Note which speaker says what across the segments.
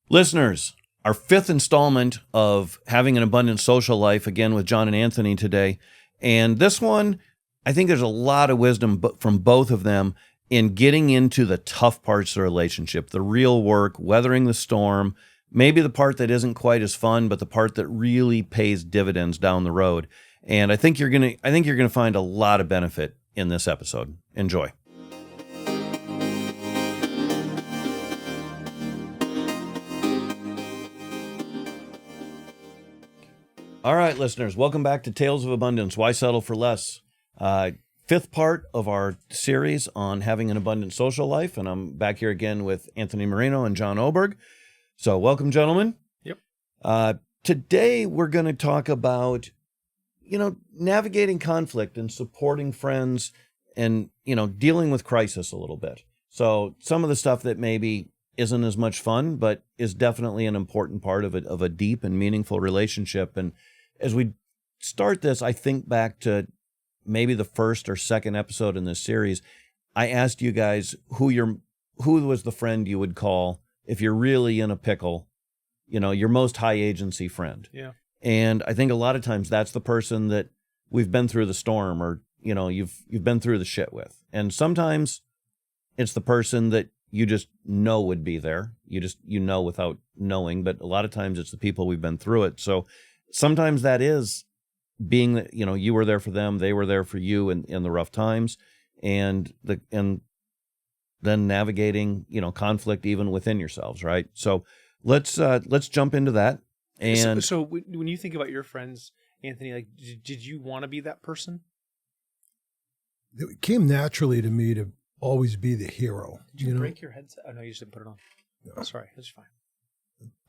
Speaker 1: Listeners, our fifth installment of Having an Abundant Social Life, again with John and Anthony today. And this one, I think there's a lot of wisdom from both of them in getting into the tough parts of the relationship, the real work, weathering the storm, maybe the part that isn't quite as fun, but the part that really pays dividends down the road. And I think you're gonna find a lot of benefit in this episode. Enjoy. All right, listeners, welcome back to Tales of Abundance. Why settle for less? Fifth part of our series on having an abundant social life, and I'm back here again with Anthony Marino and John Oberg. So welcome, gentlemen.
Speaker 2: Yep.
Speaker 1: Today we're going to talk about, navigating conflict and supporting friends and, dealing with crisis a little bit. So some of the stuff that maybe isn't as much fun, but is definitely an important part of a deep and meaningful relationship. And as we start this, I think back to maybe the first or second episode in this series. I asked you guys who was the friend you would call if you're really in a pickle, your most high agency friend.
Speaker 2: Yeah.
Speaker 1: And I think a lot of times that's the person that we've been through the storm or, you've been through the shit with. And sometimes it's the person that you just know would be there. You know without knowing, but a lot of times it's the people we've been through it. So sometimes that is being that, you were there for them, they were there for you in the rough times, and then navigating, conflict even within yourselves, right? So let's jump into that. And
Speaker 2: so when you think about your friends, Anthony, like, did you want to be that person?
Speaker 3: It came naturally to me to always be the hero.
Speaker 2: Did you break your headset? Oh, no, you just didn't put it on. No. Oh, sorry, that's fine.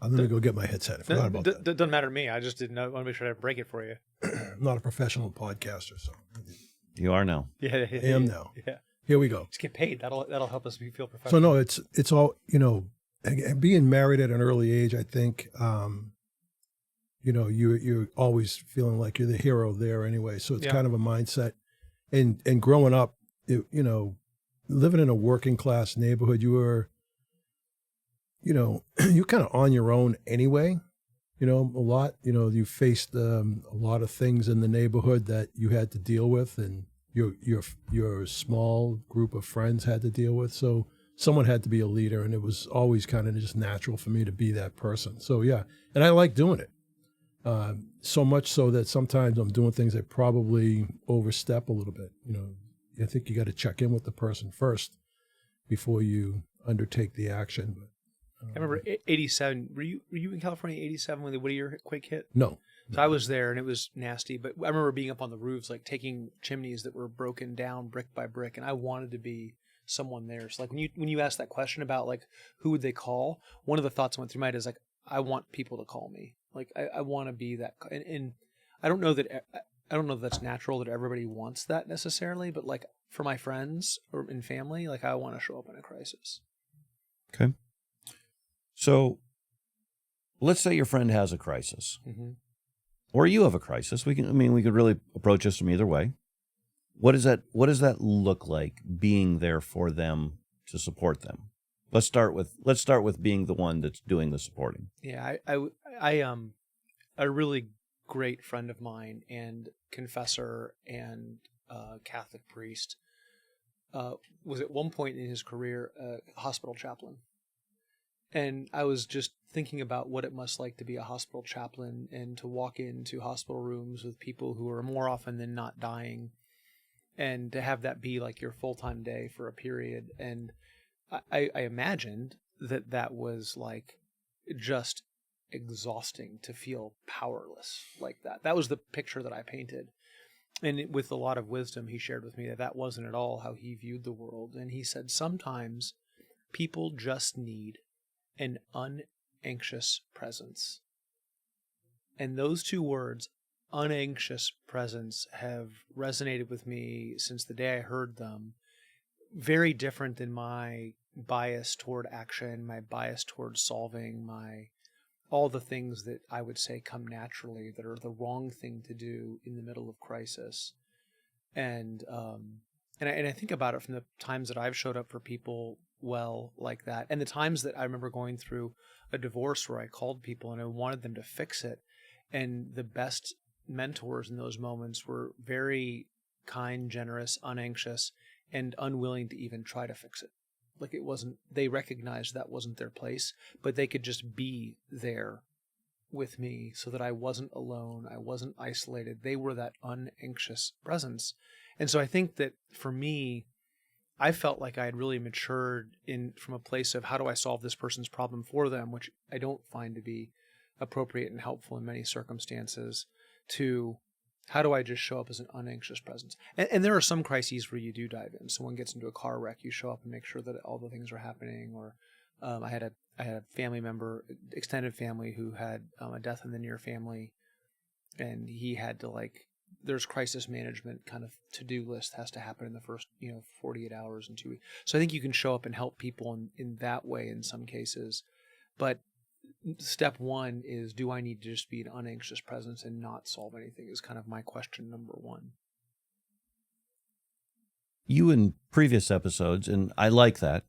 Speaker 3: I'm going to go get my headset. I forgot about that.
Speaker 2: That doesn't matter to me. I just didn't know. I want to make sure I didn't break it for you.
Speaker 3: I'm not a professional podcaster, so.
Speaker 1: You are now.
Speaker 2: Yeah.
Speaker 3: I am now.
Speaker 2: Yeah.
Speaker 3: Here we go.
Speaker 2: Just get paid. That'll help us feel professional.
Speaker 3: So no, it's all, being married at an early age, I think, you're always feeling like you're the hero there anyway. So it's kind of a mindset. And growing up, living in a working class neighborhood, you were, you're kind of on your own anyway, a lot, you faced a lot of things in the neighborhood that you had to deal with and your small group of friends had to deal with. So someone had to be a leader, and it was always kind of just natural for me to be that person. So yeah, and I like doing it. So much so that sometimes I'm doing things that probably overstep a little bit. I think you got to check in with the person first before you undertake the action. But
Speaker 2: I remember 87. Were you in California 87 when the Whittier quake hit?
Speaker 3: No.
Speaker 2: So I was there and it was nasty, but I remember being up on the roofs, like taking chimneys that were broken down brick by brick, and I wanted to be someone there. So like when you asked that question about like who would they call, one of the thoughts that went through my head is like, I want people to call me. Like I want to be that, and I don't know that that's natural that everybody wants that necessarily, but like for my friends or in family, like I want to show up in a crisis.
Speaker 1: Okay. So let's say your friend has a crisis, or you have a crisis. We could really approach this from either way. What does that look like, being there for them to support them? Let's start with being the one that's doing the supporting.
Speaker 2: Yeah, I a really great friend of mine and confessor and Catholic priest was at one point in his career a hospital chaplain. And I was just thinking about what it must like to be a hospital chaplain and to walk into hospital rooms with people who are more often than not dying, and to have that be like your full-time day for a period. And I imagined that was like just exhausting to feel powerless like that. That was the picture that I painted. And with a lot of wisdom, he shared with me that wasn't at all how he viewed the world. And he said, sometimes people just need an unanxious presence. And those two words, unanxious presence, have resonated with me since the day I heard them. Very different than my bias toward action, my bias toward solving, all the things that I would say come naturally that are the wrong thing to do in the middle of crisis. And I think about it from the times that I've showed up for people well like that. And the times that I remember going through a divorce where I called people and I wanted them to fix it, and the best mentors in those moments were very kind, generous, unanxious, and unwilling to even try to fix it. Like it wasn't, they recognized that wasn't their place, but they could just be there with me so that I wasn't alone. I wasn't isolated. They were that unanxious presence. And so I think that for me, I felt like I had really matured from a place of how do I solve this person's problem for them, which I don't find to be appropriate and helpful in many circumstances, to how do I just show up as an unanxious presence. And there are some crises where you do dive in. Someone gets into a car wreck, you show up and make sure that all the things are happening. Or I had a family member, extended family, who had a death in the near family, and he had to, like, there's crisis management kind of to-do list has to happen in the first 48 hours and 2 weeks. So I think you can show up and help people in that way in some cases. But step one is, do I need to just be an unanxious presence and not solve anything, is kind of my question number one.
Speaker 1: You in previous episodes, and I like that,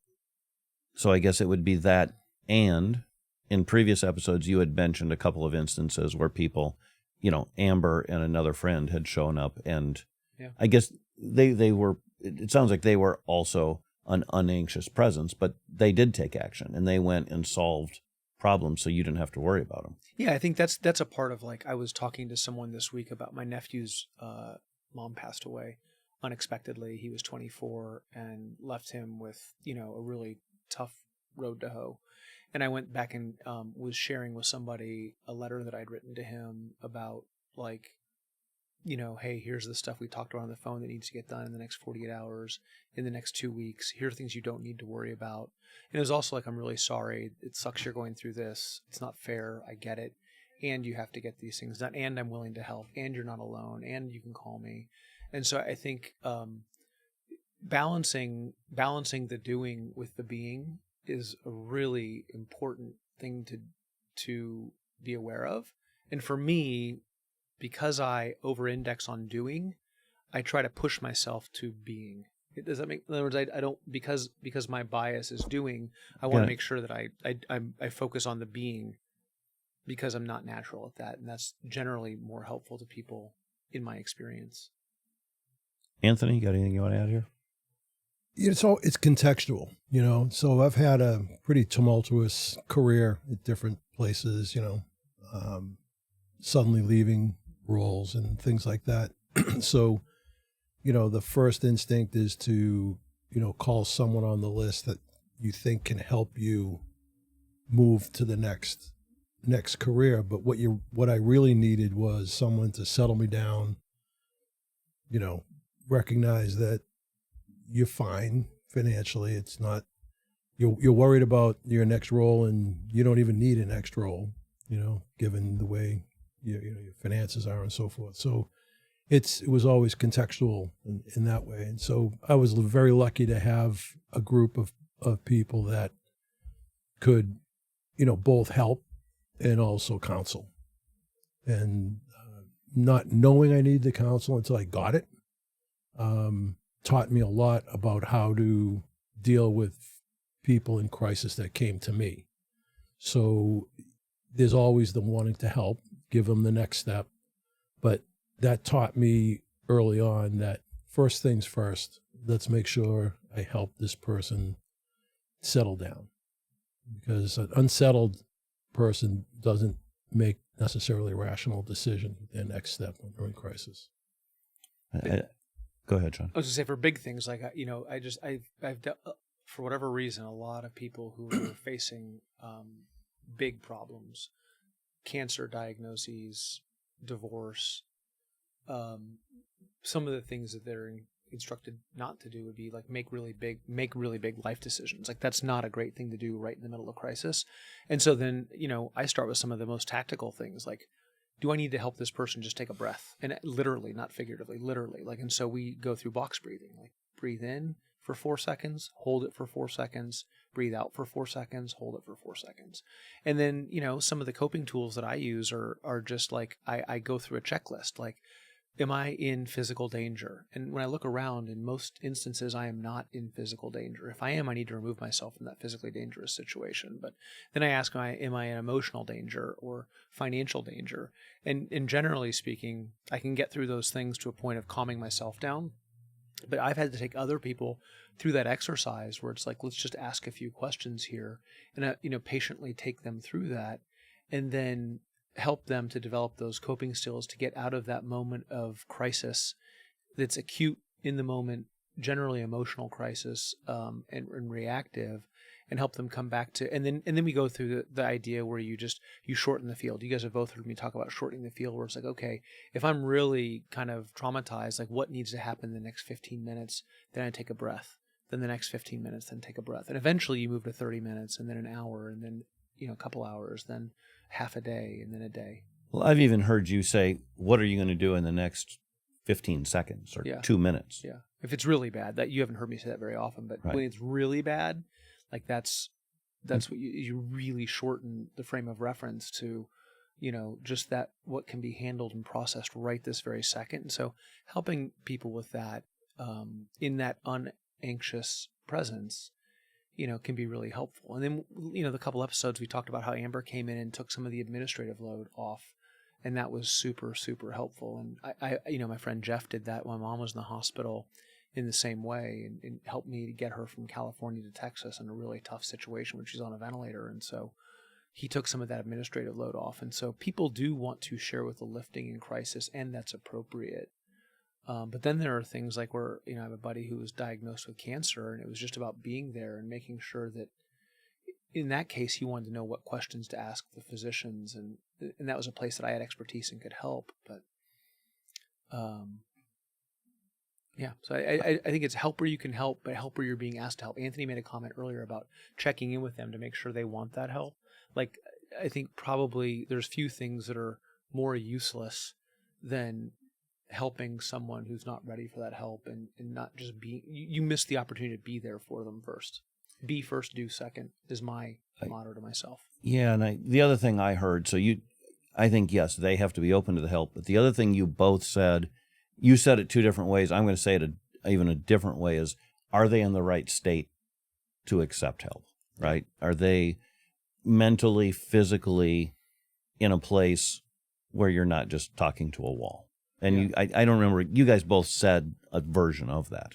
Speaker 1: so I guess it would be that, and in previous episodes you had mentioned a couple of instances where people, Amber and another friend had shown up, and
Speaker 2: yeah.
Speaker 1: I guess they were, it sounds like they were also an unanxious presence, but they did take action and they went and solved problems so you didn't have to worry about them.
Speaker 2: Yeah, I think that's a part of, like, I was talking to someone this week about my nephew's mom passed away unexpectedly. He was 24 and left him with, a really tough road to hoe. And I went back and was sharing with somebody a letter that I'd written to him about, like, hey, here's the stuff we talked about on the phone that needs to get done in the next 48 hours, in the next 2 weeks. Here are things you don't need to worry about. And it was also like, I'm really sorry. It sucks you're going through this. It's not fair. I get it. And you have to get these things done. And I'm willing to help. And you're not alone. And you can call me. And so I think balancing the doing with the being is a really important thing to be aware of. And for me, because I over-index on doing, I try to push myself to being. Does that make? In other words, I don't, because my bias is doing. I want to make sure that I focus on the being, because I'm not natural at that, and that's generally more helpful to people in my experience.
Speaker 1: Anthony, you got anything you want to add here?
Speaker 3: It's contextual, So I've had a pretty tumultuous career at different places, suddenly leaving roles and things like that. So, the first instinct is to, call someone on the list that you think can help you move to the next career. But what I really needed was someone to settle me down, recognize that you're fine financially. It's not, you're worried about your next role, and you don't even need a next role, given the way your finances are and so forth. So it was always contextual in that way. And so I was very lucky to have a group of people that could, both help and also counsel. And not knowing I needed the counsel until I got it, taught me a lot about how to deal with people in crisis that came to me. So there's always the wanting to help, give them the next step. But that taught me early on that first things first, let's make sure I help this person settle down. Because an unsettled person doesn't make necessarily rational decisions with their next step when they're in crisis.
Speaker 1: Go ahead, John.
Speaker 2: I was going to say, for big things, like, I've dealt, for whatever reason, a lot of people who are facing big problems, cancer diagnoses, divorce, some of the things that they're instructed not to do would be like make really big life decisions. Like, that's not a great thing to do right in the middle of crisis. And so then, I start with some of the most tactical things, like, do I need to help this person just take a breath? And literally, not figuratively, literally. Like, and so we go through box breathing, like breathe in for 4 seconds, hold it for 4 seconds, breathe out for 4 seconds, hold it for 4 seconds. And then, some of the coping tools that I use are just like, I go through a checklist, like, am I in physical danger? And when I look around, in most instances, I am not in physical danger. If I am, I need to remove myself from that physically dangerous situation. But then I ask, am I in emotional danger or financial danger? And generally speaking, I can get through those things to a point of calming myself down. But I've had to take other people through that exercise where it's like, let's just ask a few questions here and, patiently take them through that, and then help them to develop those coping skills to get out of that moment of crisis that's acute in the moment, generally emotional crisis, and reactive, and help them come back to, and then we go through the idea where you shorten the field. You guys have both heard me talk about shortening the field, where it's like, okay, if I'm really kind of traumatized, like what needs to happen in the next 15 minutes, then I take a breath, then the next 15 minutes, then take a breath. And eventually you move to 30 minutes and then an hour and then, a couple hours, then half a day and then a day.
Speaker 1: Well, I've even heard you say, what are you going to do in the next 15 seconds or 2 minutes?
Speaker 2: Yeah. If it's really bad, that you haven't heard me say that very often, but when it's really bad, like that's what you really shorten the frame of reference to, just that what can be handled and processed right this very second. And so helping people with that, in that unanxious presence, can be really helpful. And then, the couple episodes we talked about how Amber came in and took some of the administrative load off, and that was super, super helpful. And I my friend Jeff did that when my mom was in the hospital in the same way, and helped me to get her from California to Texas in a really tough situation when she's on a ventilator. And so he took some of that administrative load off. And so people do want to share with the lifting in crisis, and that's appropriate. But then there are things like where, I have a buddy who was diagnosed with cancer, and it was just about being there and making sure that in that case, he wanted to know what questions to ask the physicians. And that was a place that I had expertise and could help. But, so I think it's help where you can help, but help where you're being asked to help. Anthony made a comment earlier about checking in with them to make sure they want that help. Like, I think probably there's few things that are more useless than helping someone who's not ready for that help, and not just you miss the opportunity to be there for them first. Be first, do second is my motto to myself.
Speaker 1: Yeah, and the other thing I heard, I think, yes, they have to be open to the help, but the other thing you both said, you said it two different ways. I'm going to say it even a different way, is, are they in the right state to accept help, right? Are they mentally, physically in a place where you're not just talking to a wall? And I don't remember, you guys both said a version of that,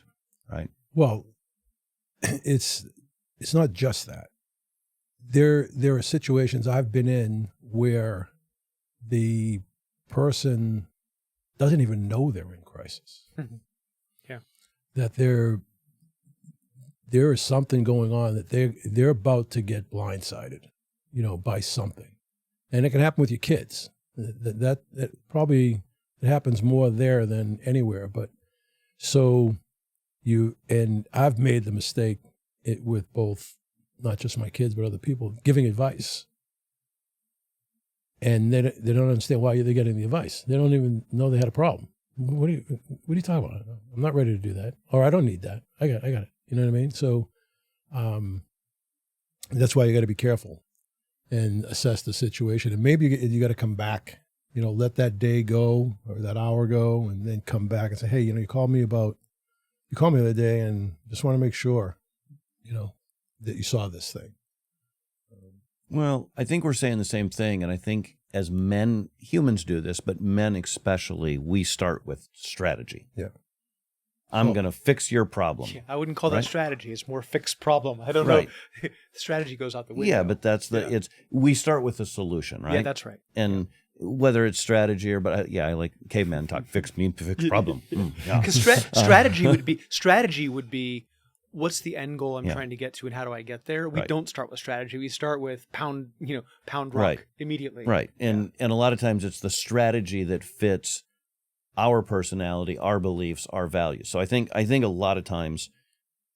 Speaker 1: right?
Speaker 3: Well, it's not just that. There are situations I've been in where the person doesn't even know they're in crisis.
Speaker 2: Yeah.
Speaker 3: That there is something going on, that they're about to get blindsided, by something. And it can happen with your kids. That probably... It happens more there than anywhere. But so and I've made the mistake with both, not just my kids, but other people, giving advice. And they don't understand why they're getting the advice. They don't even know they had a problem. What are you talking about? I'm not ready to do that. Or I don't need that. I got it. You know what I mean? So that's why you got to be careful and assess the situation. And maybe you got to come back, let that day go or that hour go, and then come back and say, hey, you called me the other day, and just want to make sure, that you saw this thing.
Speaker 1: Well, I think we're saying the same thing, and I think as men, humans do this, but men especially, we start with strategy.
Speaker 3: Yeah.
Speaker 1: I'm going to fix your problem.
Speaker 2: Yeah, I wouldn't call that strategy. It's more fixed problem. I don't know. Strategy goes out the window.
Speaker 1: Yeah, but that's we start with a solution, right?
Speaker 2: Yeah, that's right.
Speaker 1: And whether it's strategy or, I like caveman talk, fix problem.
Speaker 2: Because strategy would be, what's the end goal I'm trying to get to, and how do I get there? We don't start with strategy. We start with pound rock immediately.
Speaker 1: Right. And a lot of times it's the strategy that fits our personality, our beliefs, our values. So I think a lot of times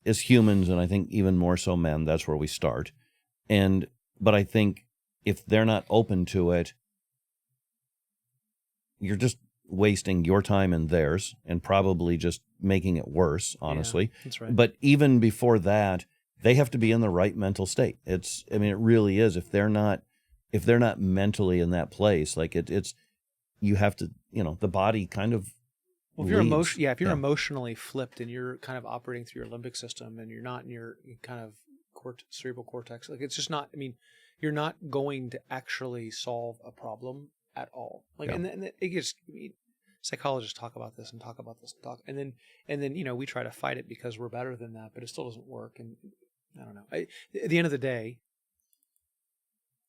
Speaker 1: as humans, and I think even more so men, that's where we start. But I think if they're not open to it, you're just wasting your time and theirs, and probably just making it worse, honestly.
Speaker 2: Yeah, that's right.
Speaker 1: But even before that, they have to be in the right mental state. It really is. If they're not mentally in that place, like it's you have to, the body kind of
Speaker 2: Well, if you're
Speaker 1: leaves.
Speaker 2: if you're emotionally flipped and you're kind of operating through your limbic system and you're not in your kind of cerebral cortex, like it's just not. I mean, you're not going to actually solve a problem at all. Like, and then it gets. I mean, psychologists talk about this and talk about this and talk, and then we try to fight it because we're better than that, but it still doesn't work. And I don't know. At the end of the day,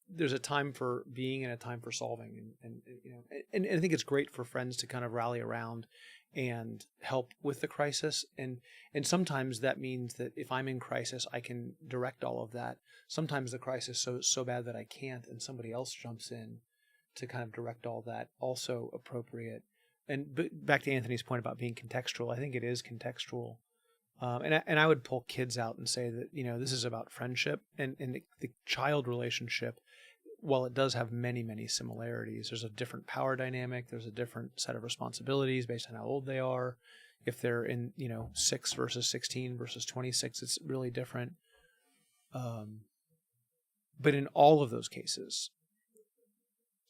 Speaker 2: there's a time for being and a time for solving, and I think it's great for friends to kind of rally around and help with the crisis, and sometimes that means that if I'm in crisis, I can direct all of that. Sometimes the crisis is so bad that I can't, and somebody else jumps in to kind of direct all that, also appropriate. And back to Anthony's point about being contextual, I think it is contextual. And I would pull kids out and say that, this is about friendship and the child relationship. While it does have many, many similarities, there's a different power dynamic. There's a different set of responsibilities based on how old they are. If they're in, 6 versus 16 versus 26, it's really different. But in all of those cases,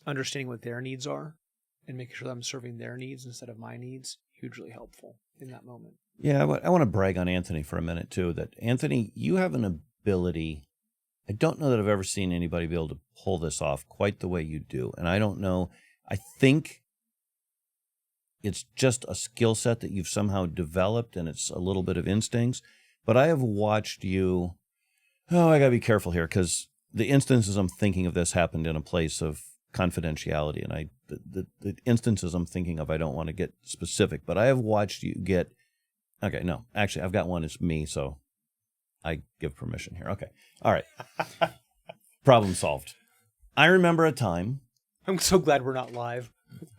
Speaker 2: understanding what their needs are and making sure that I'm serving their needs instead of my needs, hugely helpful in that moment.
Speaker 1: Yeah, I want to brag on Anthony for a minute, too, that Anthony, you have an ability. I don't know that I've ever seen anybody be able to pull this off quite the way you do. And I don't know. I think it's just a skill set that you've somehow developed, and it's a little bit of instincts. But I have watched you. Oh, I got to be careful here, because the instances I'm thinking of this happened in a place of confidentiality. And the instances I'm thinking of, I don't want to get specific. But I have watched you get. Okay, no, actually, I've got one. It's me, so I give permission here. Okay. All right. Problem solved. I remember a time.
Speaker 2: I'm so glad we're not live.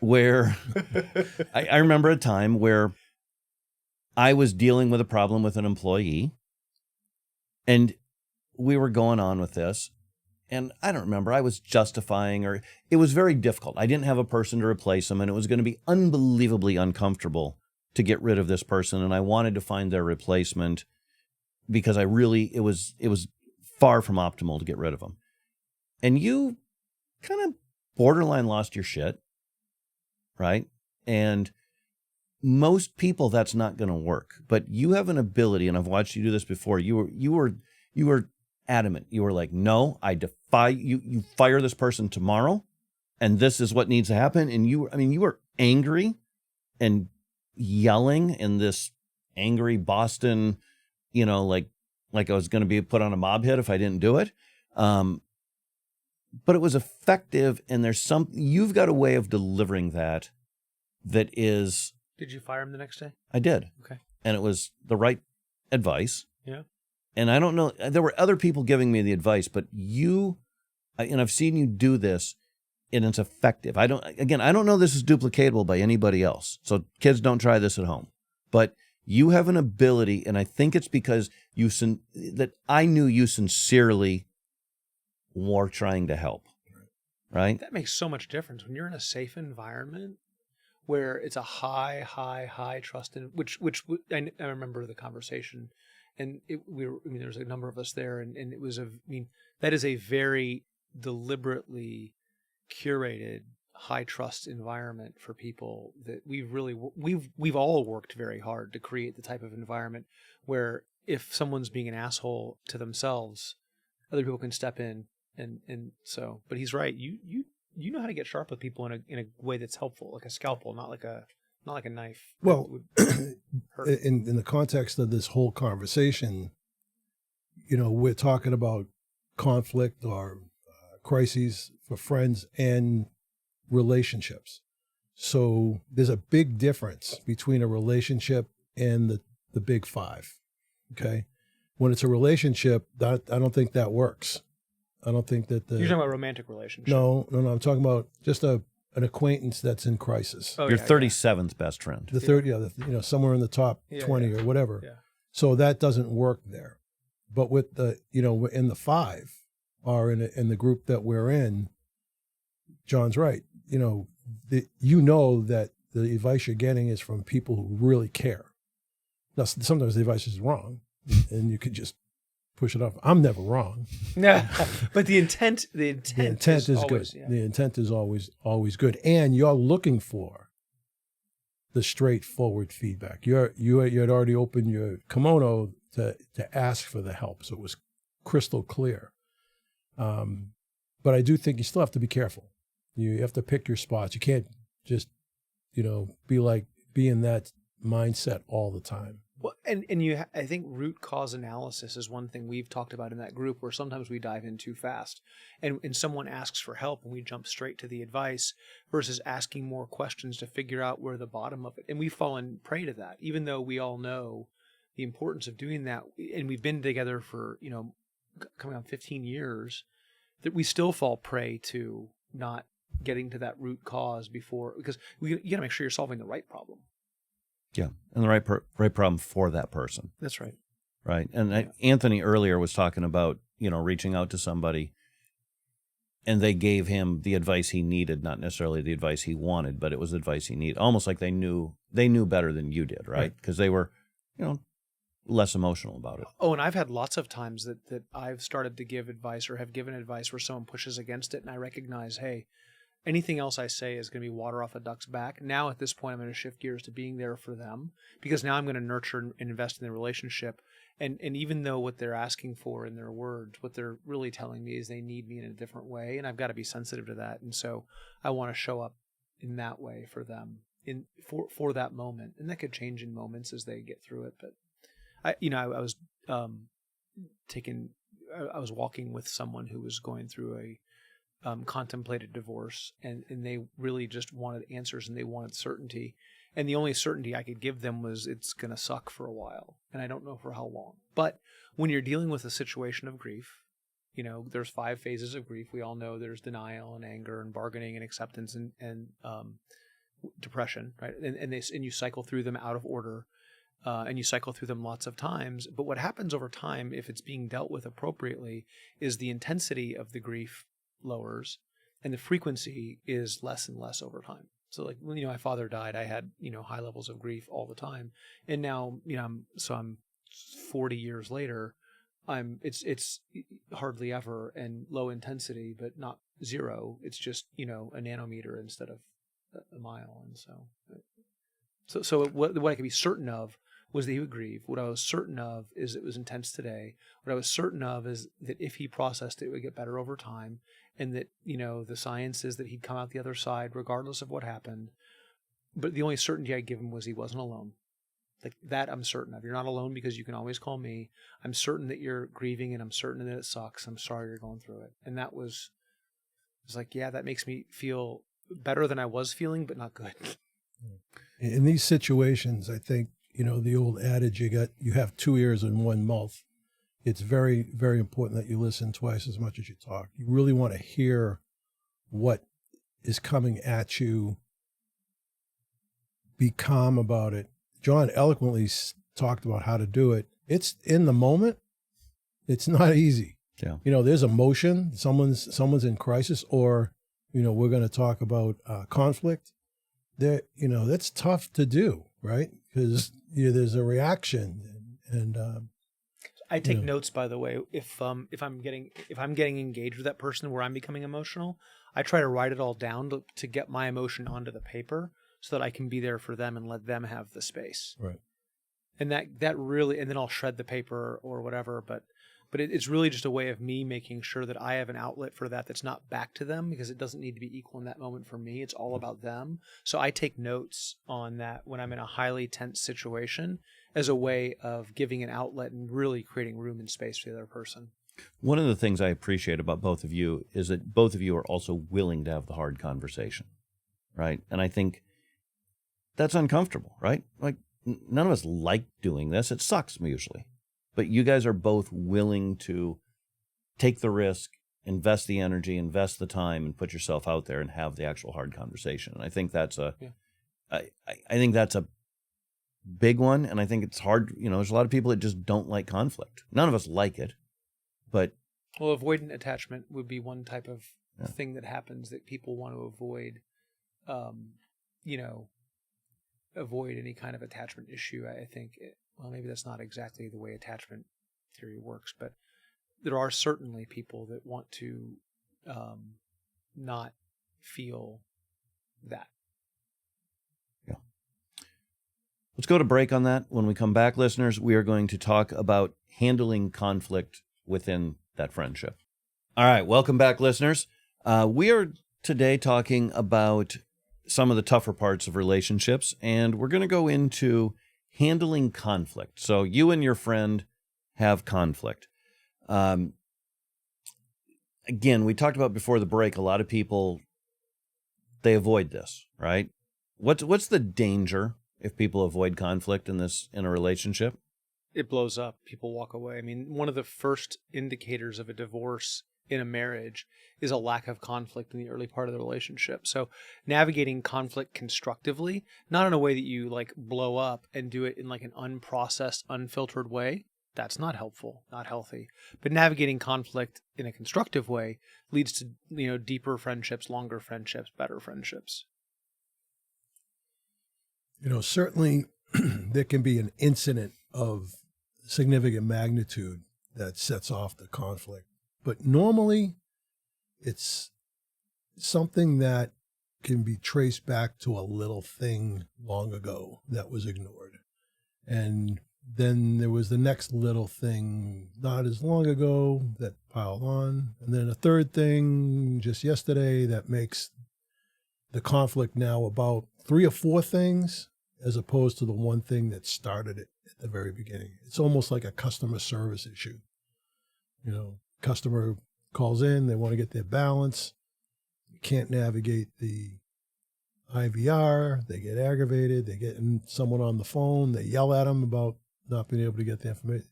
Speaker 1: Where I remember a time where I was dealing with a problem with an employee, and we were going on with this, and I don't remember, I was justifying, or it was very difficult. I didn't have a person to replace him, and it was going to be unbelievably uncomfortable to get rid of this person, and I wanted to find their replacement because it was far from optimal to get rid of him. And you kind of borderline lost your shit, right? And most people, that's not going to work. But you have an ability, and I've watched you do this before. You were adamant. You were like, no, I defy you. You fire this person tomorrow, and this is what needs to happen. And you were angry and yelling in this angry Boston, like I was going to be put on a mob hit if I didn't do it. But it was effective, and you've got a way of delivering that is.
Speaker 2: Did you fire him the next day?
Speaker 1: I did.
Speaker 2: Okay. And
Speaker 1: it was the right advice.
Speaker 2: Yeah.
Speaker 1: And I don't know, there were other people giving me the advice, but I've seen you do this, and it's effective. I don't know this is duplicatable by anybody else. So kids, don't try this at home. But you have an ability, and I think it's because that I knew you sincerely were trying to help, right?
Speaker 2: That makes so much difference when you're in a safe environment where it's a high trust, in which I remember the conversation, and there was a number of us there, and it was that is a very deliberately curated high trust environment for people that we've all worked very hard to create the type of environment where if someone's being an asshole to themselves, other people can step in and so. But he's right. You know how to get sharp with people in a way that's helpful, like a scalpel, not like a knife.
Speaker 3: Well, in the context of this whole conversation, we're talking about conflict or crises for friends and relationships. So there's a big difference between a relationship and the big five. Okay. When it's a relationship, I don't think that works. I don't think that
Speaker 2: you're talking about romantic relationship.
Speaker 3: No. I'm talking about just an acquaintance that's in crisis.
Speaker 1: Your 37th best friend.
Speaker 3: The third, somewhere in the top 20 or whatever. Yeah. So that doesn't work there. But with we're in the five, or in the group that we're in, John's right. That the advice you're getting is from people who really care. Now, sometimes the advice is wrong, and you could just push it off. I'm never wrong.
Speaker 2: No, but the intent is
Speaker 3: always, good. Yeah. The intent is always good, and you're looking for the straightforward feedback. You had already opened your kimono to ask for the help, so it was crystal clear. But I do think you still have to be careful. You have to pick your spots. You can't just, be in that mindset all the time.
Speaker 2: Well, I think root cause analysis is one thing we've talked about in that group, where sometimes we dive in too fast and someone asks for help and we jump straight to the advice versus asking more questions to figure out where the bottom of it. And we've fallen prey to that, even though we all know the importance of doing that. And we've been together for, coming on 15 years, that we still fall prey to not getting to that root cause because you got to make sure you're solving the right problem.
Speaker 1: Yeah, and the right problem for that person.
Speaker 2: That's right.
Speaker 1: Right, and Anthony earlier was talking about reaching out to somebody, and they gave him the advice he needed, not necessarily the advice he wanted, but it was advice he needed. Almost like they knew better than you did, right? Because they were, less emotional about it.
Speaker 2: Oh, and I've had lots of times that I've started to give advice or have given advice where someone pushes against it, and I recognize, hey, anything else I say is going to be water off a duck's back. Now, at this point, I'm going to shift gears to being there for them, because now I'm going to nurture and invest in the relationship. And even though what they're asking for in their words, what they're really telling me is they need me in a different way, and I've got to be sensitive to that. And so I want to show up in that way for them for that moment. And that could change in moments as they get through it. But I was walking with someone who was going through a contemplated divorce, and they really just wanted answers and they wanted certainty. And the only certainty I could give them was it's going to suck for a while. And I don't know for how long. But when you're dealing with a situation of grief, there's 5 phases of grief. We all know there's denial and anger and bargaining and acceptance and depression, right? And you cycle through them out of order. And you cycle through them lots of times. But what happens over time, if it's being dealt with appropriately, is the intensity of the grief lowers and the frequency is less and less over time. So like when my father died, I had high levels of grief all the time, and now I'm 40 years later, it's hardly ever and low intensity, but not zero. It's just a nanometer instead of a mile. And so what I could be certain of was that he would grieve. What I was certain of is it was intense today. What I was certain of is that if he processed it, it would get better over time. And that, the science is that he'd come out the other side regardless of what happened. But the only certainty I'd give him was he wasn't alone. Like that I'm certain of. You're not alone because you can always call me. I'm certain that you're grieving, and I'm certain that it sucks. I'm sorry you're going through it. And that was like, yeah, that makes me feel better than I was feeling, but not good.
Speaker 3: In these situations, I think, the old adage, you have 2 ears and 1 mouth. It's very, very important that you listen twice as much as you talk. You really want to hear what is coming at you. Be calm about it. John eloquently talked about how to do it. It's in the moment. It's not easy.
Speaker 1: Yeah.
Speaker 3: There's emotion. Someone's in crisis, or, we're going to talk about conflict. That's tough to do, right? Because there's a reaction, and
Speaker 2: I take notes, by the way. If I'm getting engaged with that person where I'm becoming emotional, I try to write it all down to get my emotion onto the paper so that I can be there for them and let them have the space.
Speaker 3: Right.
Speaker 2: And that really, and then I'll shred the paper or whatever, but it's really just a way of me making sure that I have an outlet for that's not back to them, because it doesn't need to be equal in that moment for me. It's all about them. So I take notes on that when I'm in a highly tense situation as a way of giving an outlet and really creating room and space for the other person.
Speaker 1: One of the things I appreciate about both of you is that both of you are also willing to have the hard conversation, right? And I think that's uncomfortable, right? Like none of us like doing this. It sucks usually. But you guys are both willing to take the risk, invest the energy, invest the time, and put yourself out there and have the actual hard conversation. And I think that's I think that's a big one. And I think it's hard. There's a lot of people that just don't like conflict. None of us like it, but
Speaker 2: avoidant attachment would be one type of thing that happens that people want to avoid. Avoid any kind of attachment issue. I think. Well, maybe that's not exactly the way attachment theory works, but there are certainly people that want to not feel that.
Speaker 1: Yeah. Let's go to break on that. When we come back, listeners, we are going to talk about handling conflict within that friendship. All right, welcome back, listeners. We are today talking about some of the tougher parts of relationships, and we're going to go into handling conflict. So you and your friend have conflict. Again, we talked about before the break, a lot of people, they avoid this, right? What's the danger if people avoid conflict in a relationship?
Speaker 2: It blows up. People walk away. I mean, one of the first indicators of a divorce in a marriage is a lack of conflict in the early part of the relationship. So navigating conflict constructively, not in a way that you like blow up and do it in like an unprocessed, unfiltered way, that's not helpful, not healthy. But navigating conflict in a constructive way leads to, deeper friendships, longer friendships, better friendships.
Speaker 3: Certainly there can be an incident of significant magnitude that sets off the conflict. But normally it's something that can be traced back to a little thing long ago that was ignored. And then there was the next little thing not as long ago that piled on. And then a third thing just yesterday that makes the conflict now about 3 or 4 things as opposed to the one thing that started it at the very beginning. It's almost like a customer service issue. Customer calls in, they want to get their balance. You can't navigate the IVR. They get aggravated. They get someone on the phone. They yell at them about not being able to get the information.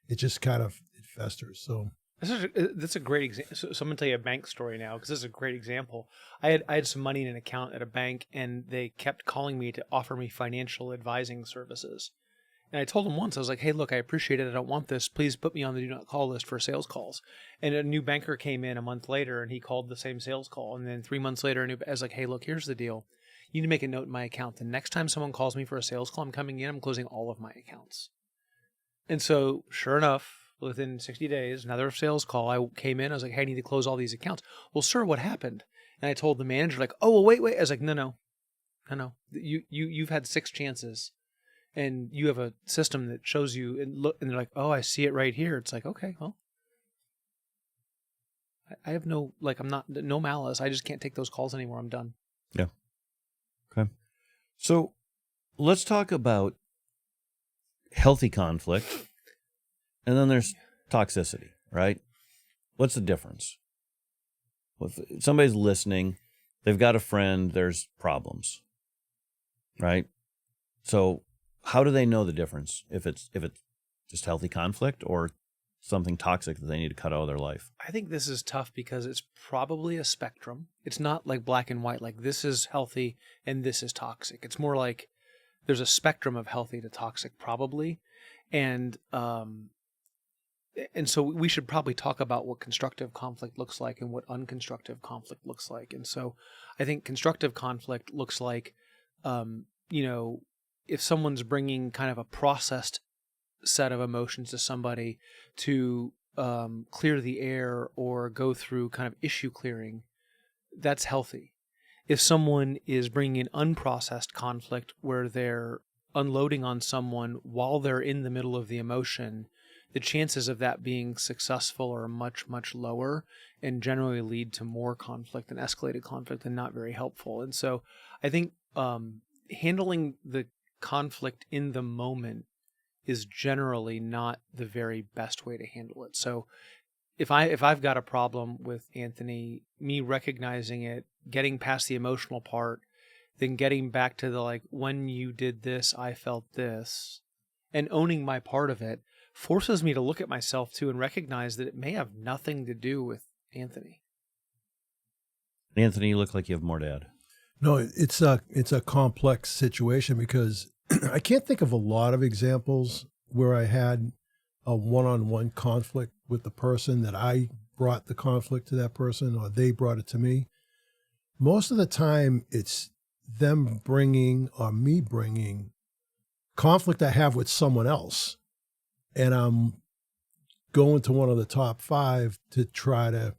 Speaker 3: It just kind of festers. So
Speaker 2: that's a great example. So I'm going to tell you a bank story now because this is a great example. I had some money in an account at a bank, and they kept calling me to offer me financial advising services. And I told them once, I was like, hey, look, I appreciate it. I don't want this. Please put me on the do not call list for sales calls. And a new banker came in a month later, and he called the same sales call. And then 3 months later, I was like, hey, look, here's the deal. You need to make a note in my account. The next time someone calls me for a sales call, I'm coming in, I'm closing all of my accounts. And so sure enough, within 60 days, another sales call, I came in, I was like, hey, I need to close all these accounts. Well, sir, what happened? And I told the manager, like, oh, well, wait. I was like, no. You've had 6 chances. And you have a system that shows you, and they're like, oh, I see it right here. It's like, okay, well, I have no malice. I just can't take those calls anymore. I'm done.
Speaker 1: Yeah. Okay. So let's talk about healthy conflict. And then there's toxicity, right? What's the difference? If somebody's listening, they've got a friend, there's problems, right? So how do they know the difference if it's just healthy conflict or something toxic that they need to cut out of their life?
Speaker 2: I think this is tough because it's probably a spectrum. It's not like black and white, like this is healthy and this is toxic. It's more like there's a spectrum of healthy to toxic probably. And so we should probably talk about what constructive conflict looks like and what unconstructive conflict looks like. And so I think constructive conflict looks like, if someone's bringing kind of a processed set of emotions to somebody to clear the air or go through kind of issue clearing, that's healthy. If someone is bringing an unprocessed conflict where they're unloading on someone while they're in the middle of the emotion, the chances of that being successful are much, much lower and generally lead to more conflict and escalated conflict and not very helpful. And so I think handling the conflict in the moment is generally not the very best way to handle it. So if I've got a problem with Anthony, me recognizing it, getting past the emotional part, then getting back to the like, when you did this, I felt this, and owning my part of it forces me to look at myself too and recognize that it may have nothing to do with Anthony.
Speaker 1: Anthony, you look like you have more to add.
Speaker 3: No, it's a complex situation because I can't think of a lot of examples where I had a one-on-one conflict with the person that I brought the conflict to that person or they brought it to me. Most of the time it's them bringing or me bringing conflict I have with someone else. And I'm going to one of the top 5 to try to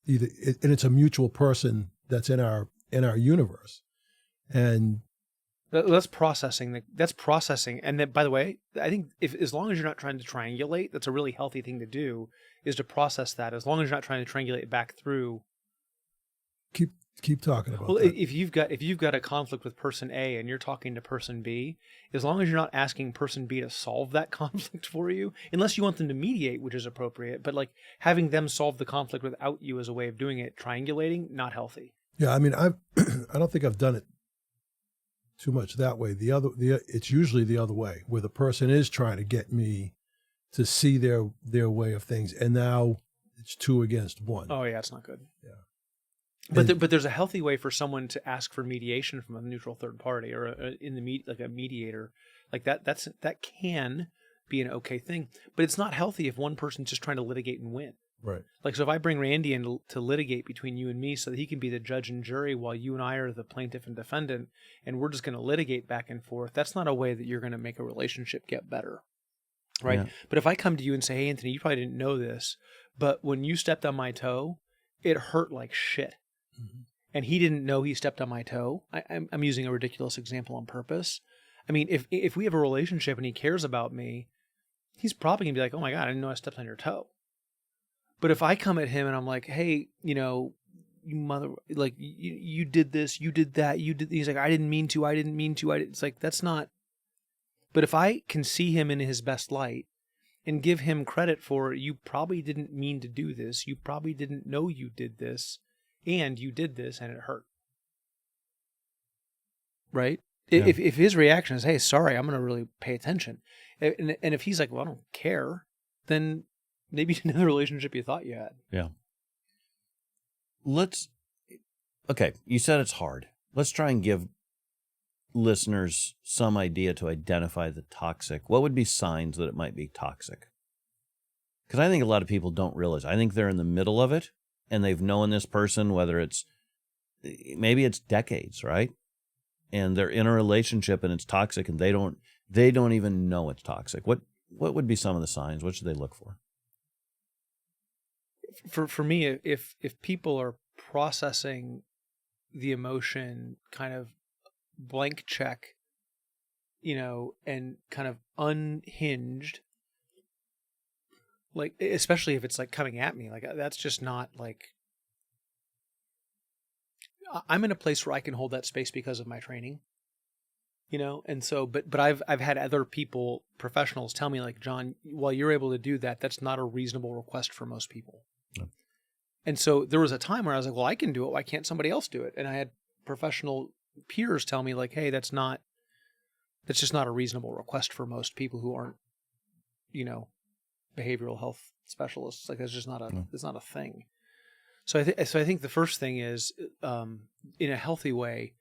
Speaker 3: and it's a mutual person that's in our universe. And
Speaker 2: That's processing. That's processing. And then, by the way, I think as long as you're not trying to triangulate, that's a really healthy thing to do, is to process that. As long as you're not trying to triangulate it back through.
Speaker 3: Keep talking about
Speaker 2: Well,
Speaker 3: that.
Speaker 2: if you've got a conflict with person A and you're talking to person B, as long as you're not asking person B to solve that conflict for you, unless you want them to mediate, which is appropriate, but like having them solve the conflict without you as a way of doing it, triangulating, not healthy.
Speaker 3: Yeah, I mean, I don't think I've done it too much that way. It's usually the other way, where the person is trying to get me to see their way of things, and now it's 2 against 1.
Speaker 2: Oh yeah, it's not good.
Speaker 3: Yeah.
Speaker 2: But there's a healthy way for someone to ask for mediation from a neutral third party or like a mediator, like that. That can be an okay thing, but it's not healthy if one person's just trying to litigate and win.
Speaker 3: Right.
Speaker 2: Like, so if I bring Randy in to litigate between you and me so that he can be the judge and jury while you and I are the plaintiff and defendant, and we're just going to litigate back and forth, that's not a way that you're going to make a relationship get better. Right. Yeah. But if I come to you and say, hey, Anthony, you probably didn't know this, but when you stepped on my toe, it hurt like shit. Mm-hmm. And he didn't know he stepped on my toe. I'm using a ridiculous example on purpose. I mean, if we have a relationship and he cares about me, he's probably going to be like, oh my God, I didn't know I stepped on your toe. But if I come at him and I'm like, hey, you mother, like you did this, you did that, you did, he's like, I didn't mean to. It's like, that's not. But if I can see him in his best light and give him credit for, you probably didn't mean to do this. You probably didn't know you did this. And you did this and it hurt. Right? Yeah. If his reaction is, hey, sorry, I'm going to really pay attention. And if he's like, well, I don't care, then maybe you didn't have the relationship you thought you had.
Speaker 1: Yeah. Okay, you said it's hard. Let's try and give listeners some idea to identify the toxic. What would be signs that it might be toxic? Because I think a lot of people don't realize. I think they're in the middle of it. And they've known this person, maybe it's decades, right? And they're in a relationship and it's toxic, and they don't even know it's toxic. What would be some of the signs? What should they look for?
Speaker 2: For me, if people are processing the emotion kind of blank check, and kind of unhinged, like, especially if it's like coming at me, like that's just not like, I'm in a place where I can hold that space because of my training, and so, but I've had other people, professionals, tell me like, John, while you're able to do that, that's not a reasonable request for most people. No. And so there was a time where I was like, well, I can do it. Why can't somebody else do it? And I had professional peers tell me like, hey, that's just not a reasonable request for most people who aren't, behavioral health specialists. Like, that's just not it's not a thing. So I think the first thing is, in a healthy way,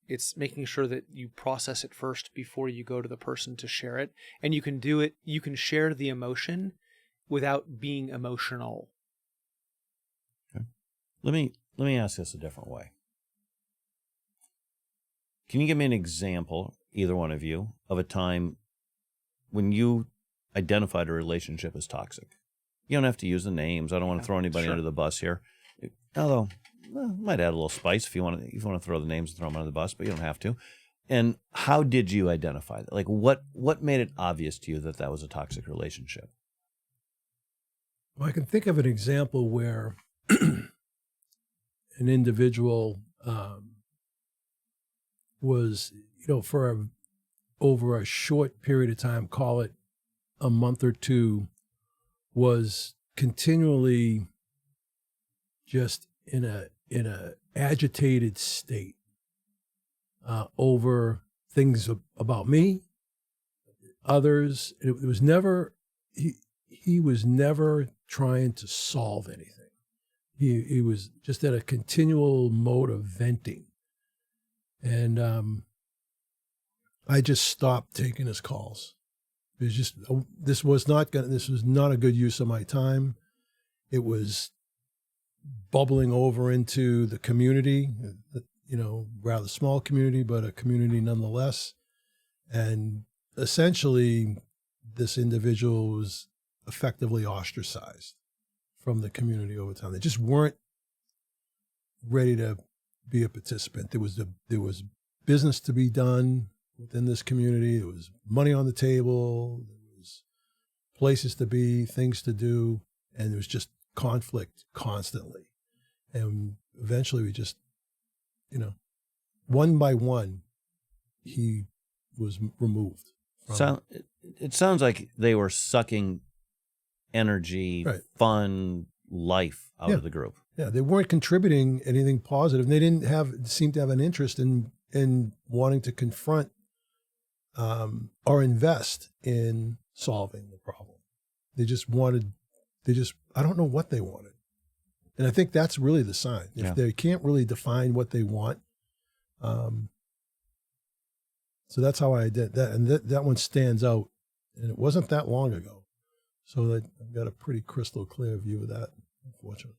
Speaker 2: it's making sure that you process it first before you go to the person to share it. And you can do it. You can share the emotion without being emotional.
Speaker 1: Okay. Let me ask this a different way. Can you give me an example, either one of you, of a time when you identified a relationship as toxic? You don't have to use the names. I don't want to throw anybody under the bus here. Although, might add a little spice if you want to throw the names and throw them under the bus, but you don't have to. And how did you identify that? Like, what made it obvious to you that was a toxic relationship?
Speaker 3: Well, I can think of an example where an individual was, for over a short period of time, call it a month or two, was continually just in a agitated state over things about me, others. It was never, he was never trying to solve anything. He was just at a continual mode of venting. And I just stopped taking his calls. It was just, this was not a good use of my time. It was bubbling over into the community, rather small community, but a community nonetheless. And essentially, this individual was effectively ostracized from the community over time. They just weren't ready to be a participant. There was business to be done within this community. There was money on the table. There was places to be, things to do, and there was just conflict constantly. And eventually we just, one by one, he was removed.
Speaker 1: It sounds like they were sucking energy,
Speaker 3: Right.
Speaker 1: fun, life out of the group.
Speaker 3: Yeah, they weren't contributing anything positive. They didn't seem to have an interest in wanting to confront or invest in solving the problem. They just I don't know what they wanted. And I think that's really the sign. If they can't really define what they want. So that's how I did that. And that one stands out. And it wasn't that long ago. So that I've got a pretty crystal clear view of that, unfortunately.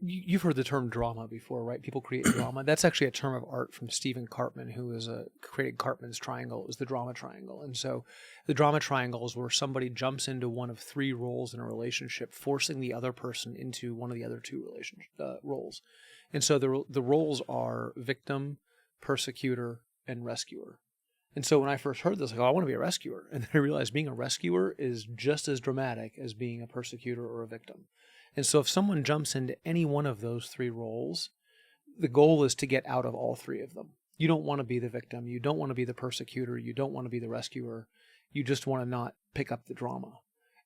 Speaker 2: You've heard the term drama before, right? People create drama. That's actually a term of art from Stephen Karpman, who created Karpman's triangle. It was the drama triangle. And so the drama triangle is where somebody jumps into one of three roles in a relationship, forcing the other person into one of the other two roles. And so the roles are victim, persecutor, and rescuer. And so when I first heard this, I go, I want to be a rescuer. And then I realized being a rescuer is just as dramatic as being a persecutor or a victim. And so if someone jumps into any one of those three roles, the goal is to get out of all three of them. You don't want to be the victim. You don't want to be the persecutor. You don't want to be the rescuer. You just want to not pick up the drama.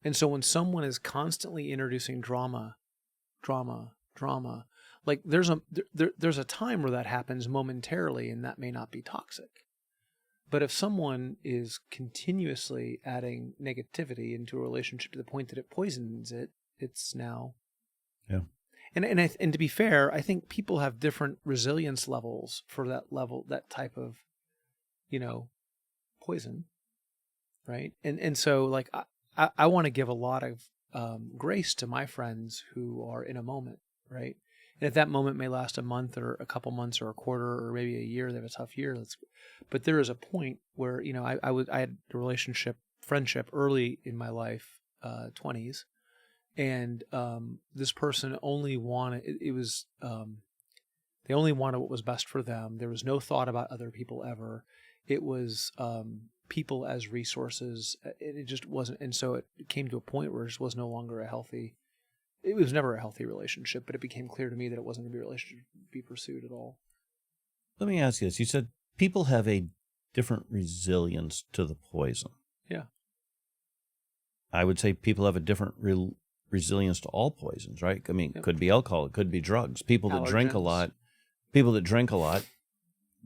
Speaker 2: And so when someone is constantly introducing drama, like there's a time where that happens momentarily, and that may not be toxic. But if someone is continuously adding negativity into a relationship to the point that it poisons it, it's now.
Speaker 1: Yeah.
Speaker 2: And to be fair, I think people have different resilience levels for that type of, poison. Right. And so like, I want to give a lot of grace to my friends who are in a moment. Right. And if that moment may last a month or a couple months or a quarter or maybe a year, they have a tough year. But there is a point where, I had a friendship early in my life, 20s. And this person only wanted, they only wanted what was best for them. There was no thought about other people ever. It was people as resources. It just wasn't. And so it came to a point where it just was no longer it was never a healthy relationship, but it became clear to me that it wasn't going to be a relationship to be pursued at all.
Speaker 1: Let me ask you this. You said people have a different resilience to the poison.
Speaker 2: Yeah.
Speaker 1: I would say people have a different resilience to all poisons, right? I mean, it could be alcohol, it could be drugs. People that drink a lot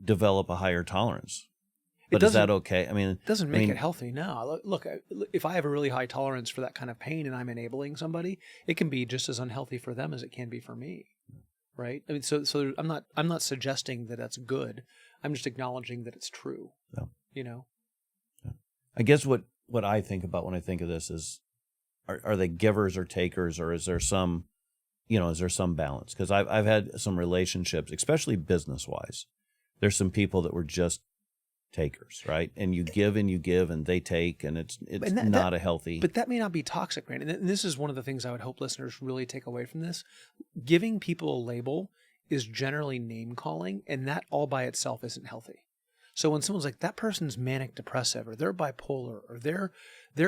Speaker 1: develop a higher tolerance. But is that okay? I mean,
Speaker 2: it doesn't make it healthy. No, look, if I have a really high tolerance for that kind of pain and I'm enabling somebody, it can be just as unhealthy for them as it can be for me, right? I mean, so I'm not suggesting that that's good. I'm just acknowledging that it's true. Yeah.
Speaker 1: I guess what I think about when I think of this is, are they givers or takers, or is there some balance? Because I've had some relationships, especially business wise. There's some people that were just takers, right? And you give and they take, and it's not a healthy.
Speaker 2: But that may not be toxic, Randy. And this is one of the things I would hope listeners really take away from this. Giving people a label is generally name calling, and that all by itself isn't healthy. So when someone's like, that person's manic depressive, or they're bipolar, or they're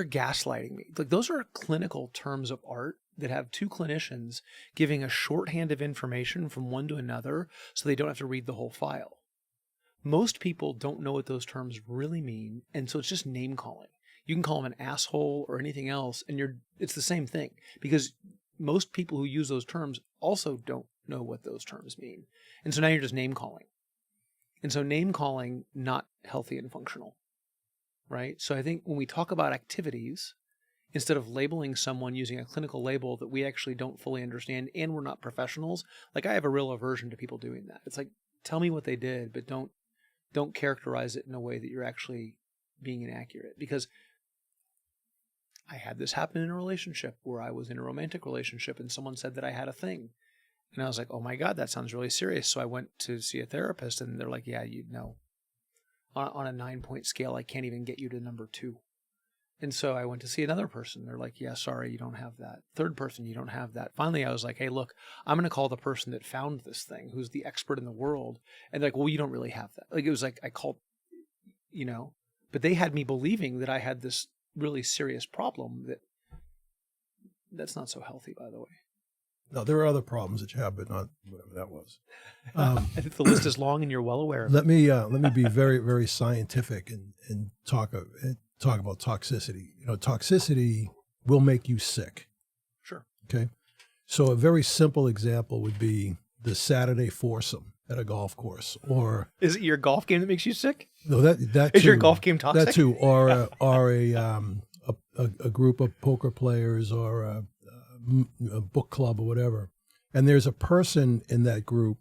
Speaker 2: gaslighting me, like those are clinical terms of art that have two clinicians giving a shorthand of information from one to another so they don't have to read the whole file. Most people don't know what those terms really mean, and so it's just name calling. You can call them an asshole or anything else, and it's the same thing, because most people who use those terms also don't know what those terms mean. And so now you're just name calling. And so name calling, not healthy and functional, right? So I think when we talk about activities, instead of labeling someone using a clinical label that we actually don't fully understand and we're not professionals, like I have a real aversion to people doing that. It's like, tell me what they did, but don't characterize it in a way that you're actually being inaccurate. Because I had this happen in a relationship where I was in a romantic relationship and someone said that I had a thing. And I was like, oh my God, that sounds really serious. So I went to see a therapist and they're like, yeah, on a 9-point scale, I can't even get you to number 2. And so I went to see another person. They're like, yeah, sorry, you don't have that. Third person, you don't have that. Finally, I was like, hey, look, I'm going to call the person that found this thing, who's the expert in the world. And they're like, well, you don't really have that. Like, it was like, I called, but they had me believing that I had this really serious problem that's not so healthy, by the way.
Speaker 3: No, there are other problems that you have, but not whatever that was.
Speaker 2: I think the list is long and you're well aware of it.
Speaker 3: Let me be very, very scientific and talk about toxicity. Toxicity will make you sick.
Speaker 2: Sure.
Speaker 3: Okay. So a very simple example would be the Saturday foursome at a golf course, or
Speaker 2: is it your golf game that makes you sick?
Speaker 3: No, that
Speaker 2: is
Speaker 3: too,
Speaker 2: your golf game toxic?
Speaker 3: That too, or a group of poker players, or a book club, or whatever. And there's a person in that group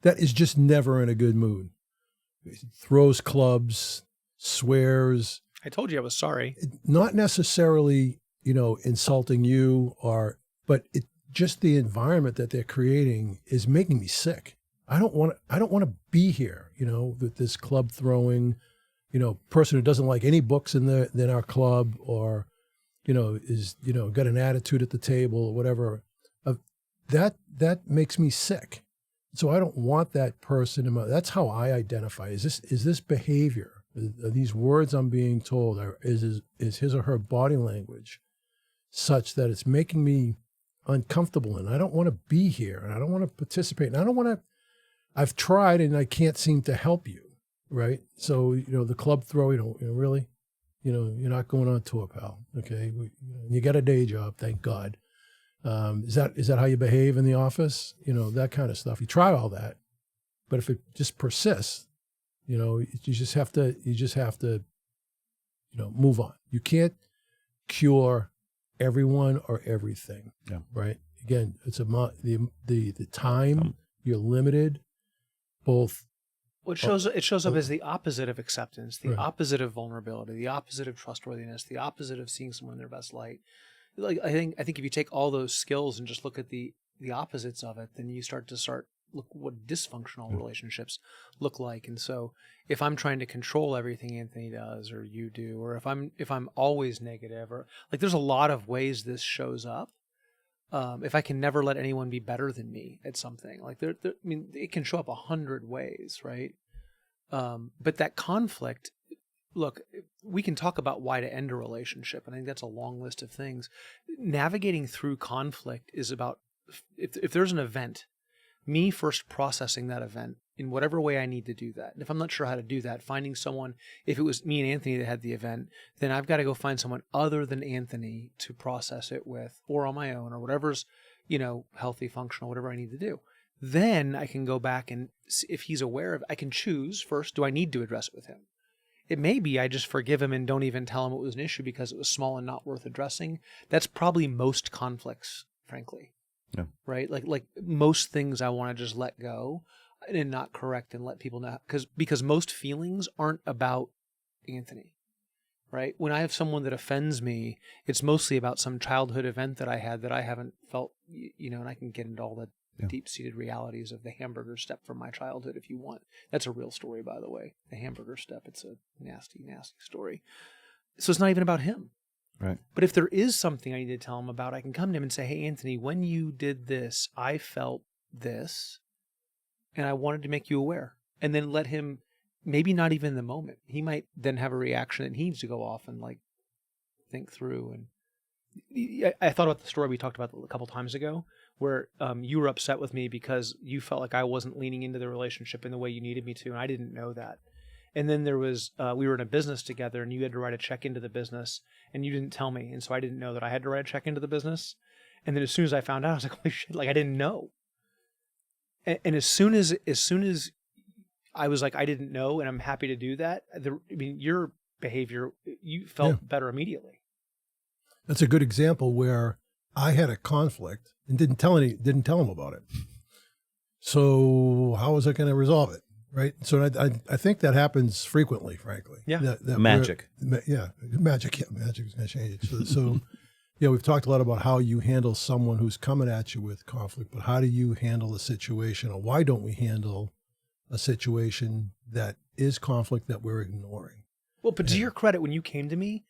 Speaker 3: that is just never in a good mood. Throws clubs, swears.
Speaker 2: I told you I was sorry.
Speaker 3: Not necessarily, insulting you, but just the environment that they're creating is making me sick. I don't want to be here, with this club throwing, person who doesn't like any books in our club, or, is, got an attitude at the table or whatever. That makes me sick. So I don't want that person that's how I identify. Is this behavior? Are these words I'm being told, is his or her body language such that it's making me uncomfortable, and I don't want to be here, and I don't want to participate, and I don't want to. I've tried and I can't seem to help you, right? So the club throw, really, you're not going on tour, pal. Okay, you got a day job, thank God. Is that how you behave in the office? That kind of stuff. You try all that, but if it just persists, you just have to move on. You can't cure everyone or everything.
Speaker 1: Yeah.
Speaker 3: Right. Again, it's the time you're limited. Both.
Speaker 2: Well, it shows up as the opposite of acceptance, the opposite of vulnerability, the opposite of trustworthiness, the opposite of seeing someone in their best light. Like I think if you take all those skills and just look at the opposites of it, then you start look what dysfunctional relationships look like. And so if I'm trying to control everything Anthony does or you do, or if I'm always negative, or like there's a lot of ways this shows up. If I can never let anyone be better than me at something, like it can show up 100 ways, right? But that conflict, look, we can talk about why to end a relationship. I think that's a long list of things. Navigating through conflict is about, if there's an event, me first processing that event in whatever way I need to do that. And if I'm not sure how to do that, finding someone, if it was me and Anthony that had the event, then I've got to go find someone other than Anthony to process it with, or on my own, or whatever's, healthy, functional, whatever I need to do. Then I can go back and see if he's aware of it. I can choose first, do I need to address it with him? It may be I just forgive him and don't even tell him it was an issue because it was small and not worth addressing. That's probably most conflicts, frankly.
Speaker 1: Yeah.
Speaker 2: Right? Like most things I want to just let go and not correct and let people know, because most feelings aren't about Anthony, right? When I have someone that offends me, it's mostly about some childhood event that I had that I haven't felt, and I can get into all the deep-seated realities of the hamburger step from my childhood if you want. That's a real story, by the way. The hamburger step, it's a nasty, nasty story. So it's not even about him.
Speaker 1: Right.
Speaker 2: But if there is something I need to tell him about, I can come to him and say, hey, Anthony, when you did this, I felt this, and I wanted to make you aware. And then let him, maybe not even in the moment. He might then have a reaction that he needs to go off and think through. And I thought about the story we talked about a couple times ago, where you were upset with me because you felt like I wasn't leaning into the relationship in the way you needed me to, and I didn't know that. And then there was, we were in a business together, and you had to write a check into the business, and you didn't tell me, and so I didn't know that I had to write a check into the business. And then as soon as I found out, I was like, holy shit, I didn't know. And as soon as I was like, I didn't know, and I'm happy to do that, your behavior, you felt better immediately.
Speaker 3: That's a good example where I had a conflict and didn't tell him about it. So how was I going to resolve it? Right. So I think that happens frequently, frankly.
Speaker 1: Yeah.
Speaker 3: That
Speaker 1: magic.
Speaker 3: Magic. Yeah. Magic is going to change it. So we've talked a lot about how you handle someone who's coming at you with conflict, but how do you handle a situation, or why don't we handle a situation that is conflict that we're ignoring?
Speaker 2: Well, but to your credit, when you came to me,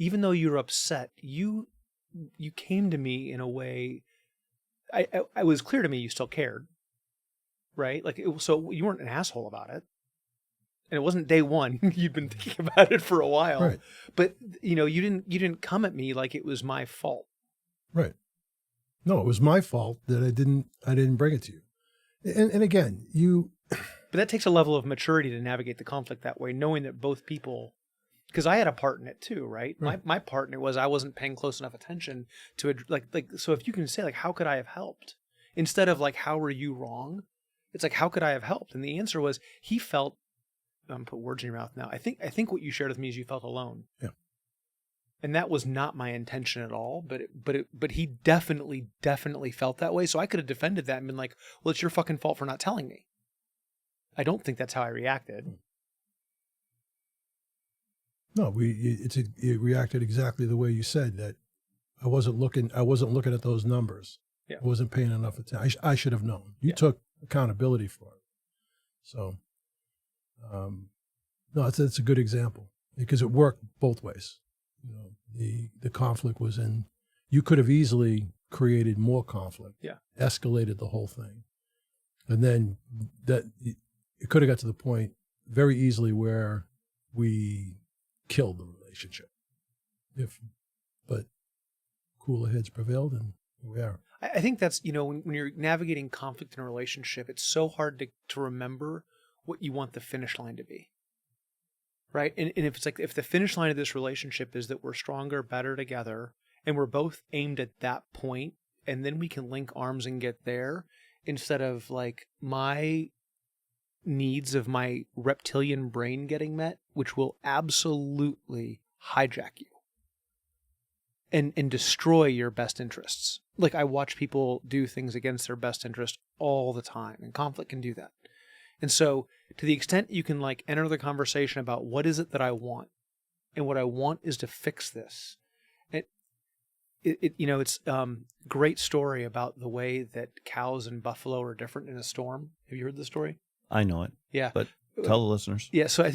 Speaker 2: even though you're upset, you came to me in a way. I was clear to me you still cared, right? Like, so you weren't an asshole about it. And it wasn't day one. You'd been thinking about it for a while.
Speaker 3: Right.
Speaker 2: But, you didn't come at me like it was my fault.
Speaker 3: Right. No, it was my fault that I didn't bring it to you. And again,
Speaker 2: But that takes a level of maturity to navigate the conflict that way, knowing that both people, because I had a part in it too, right? My part in it was I wasn't paying close enough attention to it. So if you can say, like, how could I have helped? Instead of like, how were you wrong? It's like, how could I have helped? And the answer was, he felt, I'm put words in your mouth now. I think what you shared with me is you felt alone.
Speaker 3: Yeah.
Speaker 2: And that was not my intention at all, but he definitely felt that way. So I could have defended that and been like, well, it's your fucking fault for not telling me. I don't think that's how I reacted.
Speaker 3: No, it reacted exactly the way you said, that I wasn't looking at those numbers.
Speaker 2: Yeah.
Speaker 3: I wasn't paying enough attention. I should have known. You took accountability for it. So, no, it's a good example because it worked both ways. The conflict was in, you could have easily created more conflict.
Speaker 2: Yeah.
Speaker 3: Escalated the whole thing. And then it could have got to the point very easily where we killed the relationship. But cooler heads prevailed, and here we are.
Speaker 2: I think that's, when you're navigating conflict in a relationship, it's so hard to remember what you want the finish line to be. Right? And if it's like, if the finish line of this relationship is that we're stronger, better together, and we're both aimed at that point, and then we can link arms and get there, instead of like my needs of my reptilian brain getting met, which will absolutely hijack you and destroy your best interests. Like, I watch people do things against their best interest all the time, and conflict can do that. And so, to the extent you can like enter the conversation about what is it that I want, and what I want is to fix this. It's great story about the way that cows and buffalo are different in a storm. Have you heard the story?
Speaker 1: I know it.
Speaker 2: Yeah.
Speaker 1: But tell the listeners.
Speaker 2: Yeah. So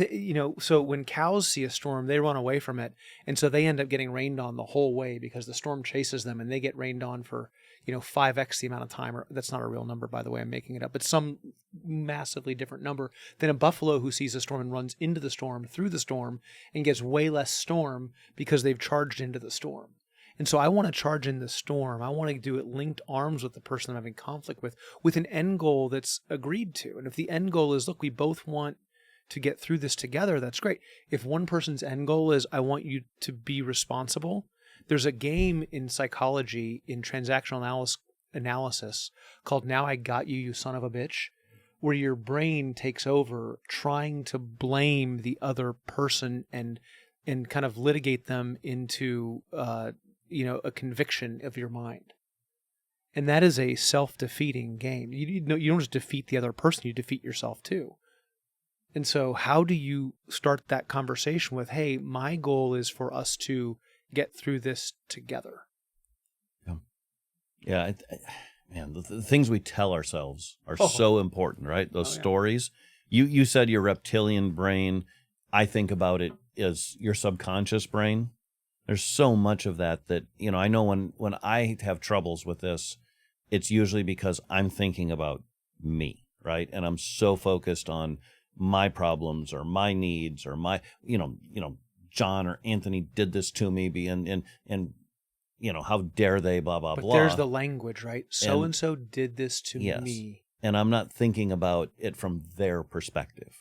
Speaker 2: so when cows see a storm, they run away from it. And so they end up getting rained on the whole way because the storm chases them, and they get rained on for, 5x the amount of time. Or that's not a real number, by the way, I'm making it up, but some massively different number than a buffalo who sees a storm and runs into the storm, through the storm, and gets way less storm because they've charged into the storm. And so I want to charge in the storm. I want to do it linked arms with the person I'm having conflict with an end goal that's agreed to. And if the end goal is, look, we both want to get through this together, that's great. If one person's end goal is, I want you to be responsible, there's a game in psychology, in transactional analysis called Now I Got You, You Son of a Bitch, where your brain takes over trying to blame the other person and kind of litigate them into a conviction of your mind. And that is a self-defeating game. You don't just defeat the other person, you defeat yourself too. And so how do you start that conversation with, hey, my goal is for us to get through this together?
Speaker 1: Yeah. Man, the things we tell ourselves are so important, right? Those stories. You said your reptilian brain. I think about it as your subconscious brain. There's so much of that I know when I have troubles with this, it's usually because I'm thinking about me, right? And I'm so focused on my problems or my needs or my, John or Anthony did this to me, and how dare they, blah, blah,
Speaker 2: but
Speaker 1: blah.
Speaker 2: But there's the language, right? So-and-so did this to me.
Speaker 1: And I'm not thinking about it from their perspective.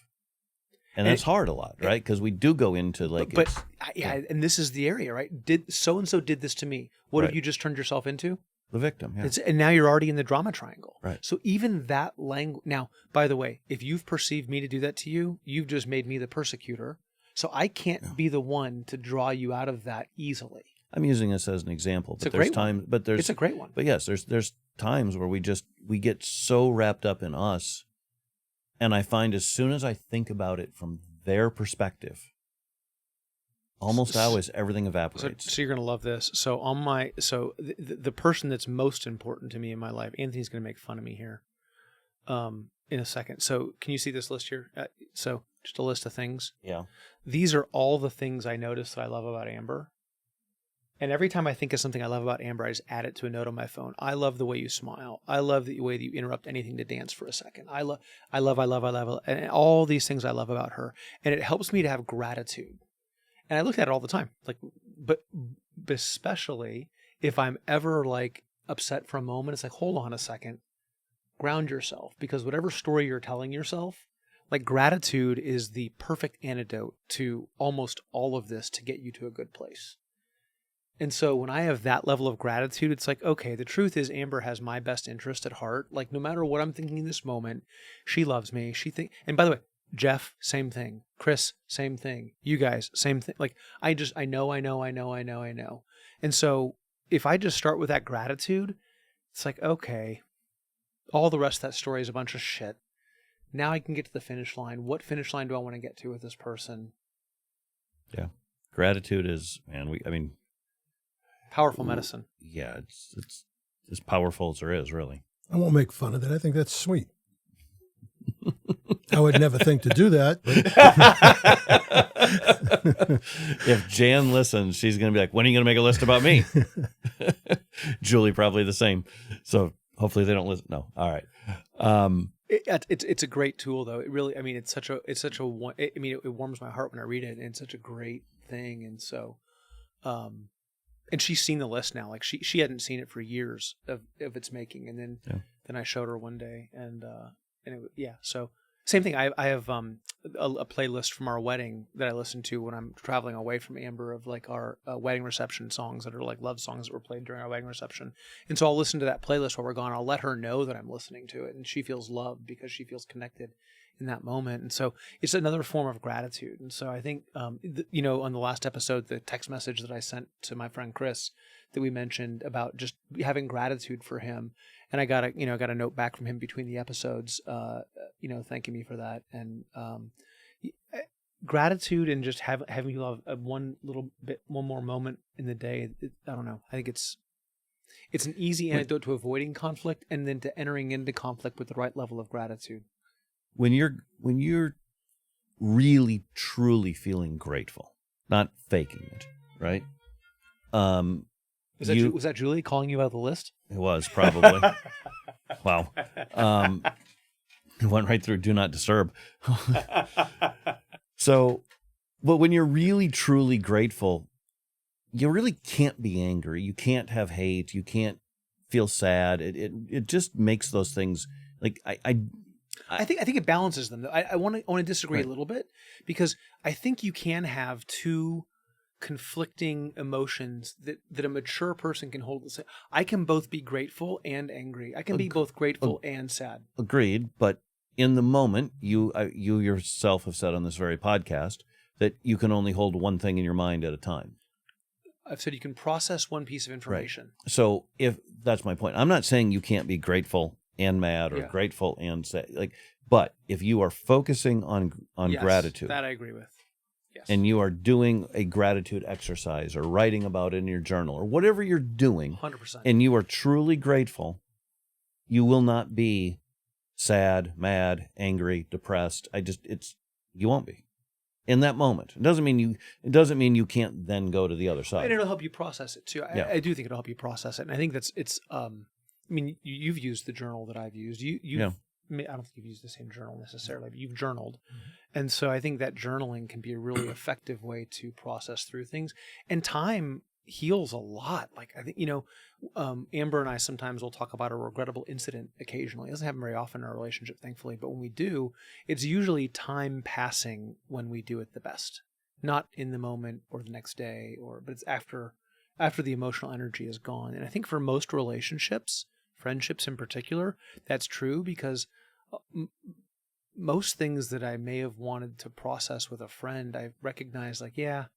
Speaker 1: And that's hard a lot, right? Because we do go into
Speaker 2: and this is the area, right? Did so-and-so did this to me. What have you just turned yourself into?
Speaker 1: The victim, yeah.
Speaker 2: And now you're already in the drama triangle.
Speaker 1: Right.
Speaker 2: So even that language... Now, by the way, if you've perceived me to do that to you, you've just made me the persecutor. So I can't be the one to draw you out of that easily.
Speaker 1: I'm using this as an example, but
Speaker 2: it's a great one.
Speaker 1: But yes, there's times where we get so wrapped up in us, and I find as soon as I think about it from their perspective, almost always everything evaporates.
Speaker 2: So you're going to love this. So the person that's most important to me in my life, Anthony's going to make fun of me here in a second. So can you see this list here? So just a list of things.
Speaker 1: Yeah.
Speaker 2: These are all the things I noticed that I love about Amber. And every time I think of something I love about Amber, I just add it to a note on my phone. I love the way you smile. I love the way that you interrupt anything to dance for a second. I love, and all these things I love about her. And it helps me to have gratitude. And I look at it all the time. Like, but especially if I'm ever like upset for a moment, it's like, hold on a second, ground yourself, because whatever story you're telling yourself, like gratitude is the perfect antidote to almost all of this to get you to a good place. And so when I have that level of gratitude, it's like, okay, the truth is Amber has my best interest at heart. Like no matter what I'm thinking in this moment, she loves me. And by the way, Jeff, same thing. Chris, same thing. You guys, same thing. Like I know. And so if I just start with that gratitude, it's like, okay, all the rest of that story is a bunch of shit. Now I can get to the finish line. What finish line do I want to get to with this person?
Speaker 1: Yeah. Gratitude is,
Speaker 2: Powerful medicine.
Speaker 1: Yeah, it's as powerful as there is, really.
Speaker 3: I won't make fun of that. I think that's sweet. I would never think to do that. But
Speaker 1: If Jan listens, she's going to be like, when are you going to make a list about me? Julie, probably the same. So hopefully they don't listen. No. All right.
Speaker 2: It's a great tool, though. It really, it warms my heart when I read it, and it's such a great thing. And so, and she's seen the list now. Like she hadn't seen it for years of its making, and then I showed her one day, So same thing. I have a playlist from our wedding that I listen to when I'm traveling away from Amber of like our wedding reception songs that are like love songs that were played during our wedding reception. And so I'll listen to that playlist while we're gone. I'll let her know that I'm listening to it, and she feels loved because she feels connected in that moment. And so it's another form of gratitude. And so I think, on the last episode, the text message that I sent to my friend Chris that we mentioned about just having gratitude for him. And I got a note back from him between the episodes, thanking me for that. And gratitude and just having you love one more moment in the day. I don't know. I think it's an easy antidote to avoiding conflict and then to entering into conflict with the right level of gratitude.
Speaker 1: When you're really truly feeling grateful, not faking it, right?
Speaker 2: Was that Julie calling you out of the list?
Speaker 1: It was probably. Wow. It went right through do not disturb. So, but when you're really truly grateful, you really can't be angry. You can't have hate. You can't feel sad. It just makes those things like
Speaker 2: I think it balances them. I want to disagree a little bit, because I think you can have two conflicting emotions that a mature person can hold. I can both be grateful and angry. I can be both grateful and sad.
Speaker 1: Agreed, but in the moment, you yourself have said on this very podcast that you can only hold one thing in your mind at a time.
Speaker 2: I've said you can process one piece of information.
Speaker 1: Right. So if that's my point, I'm not saying you can't be grateful and mad or grateful and sad. But if you are focusing on
Speaker 2: yes,
Speaker 1: gratitude,
Speaker 2: that I agree with. Yes.
Speaker 1: And you are doing a gratitude exercise or writing about it in your journal or whatever you're doing,
Speaker 2: 100%,
Speaker 1: and you are truly grateful, you will not be sad, mad, angry, depressed. You won't be in that moment. It doesn't mean you can't then go to the other side.
Speaker 2: And it'll help you process it too. I do think it'll help you process it. And I think you've used the journal that I've used. I don't think you've used the same journal necessarily, but you've journaled. Mm-hmm. And so I think that journaling can be a really effective way to process through things. And time heals a lot. Like I think, Amber and I sometimes will talk about a regrettable incident occasionally. It doesn't happen very often in our relationship, thankfully. But when we do, it's usually time passing when we do it the best. Not in the moment or the next day, but it's after the emotional energy is gone. And I think for most relationships, friendships in particular, that's true, because most things that I may have wanted to process with a friend, I recognize it's